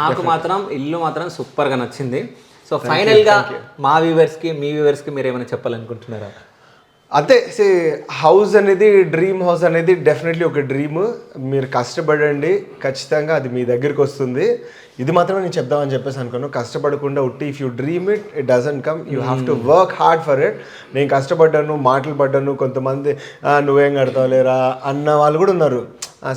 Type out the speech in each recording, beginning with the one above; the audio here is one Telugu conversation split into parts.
నాకు మాత్రం ఇల్లు మాత్రం సూపర్గా నచ్చింది. సో ఫైనల్గా మా వ్యూవర్స్కి మీ వ్యూవర్స్కి మీరు ఏమైనా చెప్పాలనుకుంటున్నారా? అంతే, హౌస్ అనేది, డ్రీమ్ హౌస్ అనేది డెఫినెట్లీ ఒక డ్రీమ్. మీరు కష్టపడండి, ఖచ్చితంగా అది మీ దగ్గరికి వస్తుంది. ఇది మాత్రం నేను చెప్దామని చెప్పేసి అనుకున్నాను. కష్టపడకుండా ఉట్టి if you dream it doesn't come, you have to work hard for it. నేను కష్టపడ్డాను, మాటలు పడ్డాను, కొంతమంది నువ్వేం కడతావు లేరా అన్న వాళ్ళు కూడా ఉన్నారు,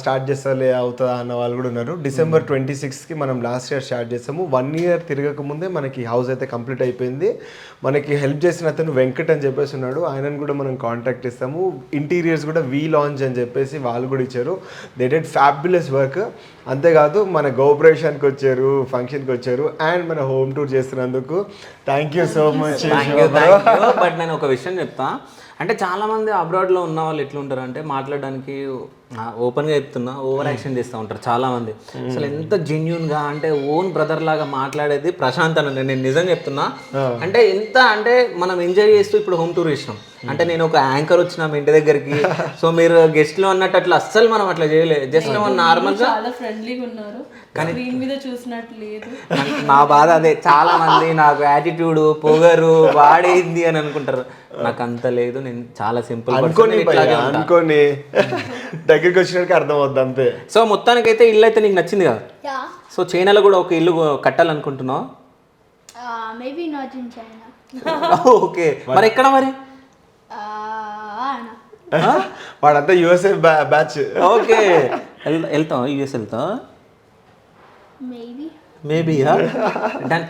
స్టార్ట్ చేస్తాలే అవుతుందా అన్న వాళ్ళు కూడా ఉన్నారు. December 26కి మనం లాస్ట్ ఇయర్ స్టార్ట్ చేసాము. 1 year తిరగక ముందే మనకి హౌస్ అయితే కంప్లీట్ అయిపోయింది. మనకి హెల్ప్ చేసిన అతను వెంకట్ అని చెప్పేసి ఉన్నాడు, ఆయనను కూడా మనం కాంటాక్ట్ ఇస్తాము. ఇంటీరియర్స్ కూడా వీ లాంచ్ అని చెప్పేసి వాళ్ళు కూడా ఇచ్చారు. They did fabulous work. అంతేకాదు మన గోపరేషన్కి వచ్చారు, ఫంక్షన్కి వచ్చారు, అండ్ మన హోమ్ టూర్ చేస్తున్నందుకు thank you so much. But నేను ఒక విషయం చెప్తా, అంటే చాలామంది అబ్రాడ్లో ఉన్న వాళ్ళు ఎట్లుంటారు అంటే మాట్లాడడానికి ఓపెన్గా చెప్తున్నా ఓవర్ యాక్షన్ చేస్తూ ఉంటారు చాలామంది. అసలు ఎంత జెన్యున్గా అంటే ఓన్ బ్రదర్ లాగా మాట్లాడేది ప్రశాంత్ అని నేను నిజంగా చెప్తున్నా. అంటే ఎంత అంటే మనం ఎంజాయ్ చేస్తూ ఇప్పుడు హోమ్ టూర్ చేసినాం అంటే, నేను ఒక యాంకర్ వచ్చిన మీ ఇంటి దగ్గరికి, సో మీరు గెస్ట్లో అన్నట్టు అట్లా అస్సలు మనం అట్లా చేయలేదు. జస్ట్ నార్మల్గా చాలా ఫ్రెండ్లీగా ఉన్నారు, స్క్రీన్ మీద చూసినట్టు లేదు. నా బాధ అదే, చాలా మంది నాకు యాటిట్యూడ్ పొగరు వాడేంది అని అనుకుంటారు. నాకు అంత లేదు, నేను చాలా సింపుల్ అనుకోని దగ్గరికి వచ్చినట్టు అర్థం అవుద్ది అంతే. సో మొత్తానికైతే ఇల్లు అయితే నీకు నచ్చింది కదా? సో చైనాలో కూడా ఒక ఇల్లు కట్టాలనుకుంటున్నావు? Maybe not in China. Okay, మరి ఎక్కడ మరి? వాడంతా USA బ్యాచ్. ఓకే, వెళ్తాం యూఎస్ వెళ్తాం మేబీ మేబీ డన్.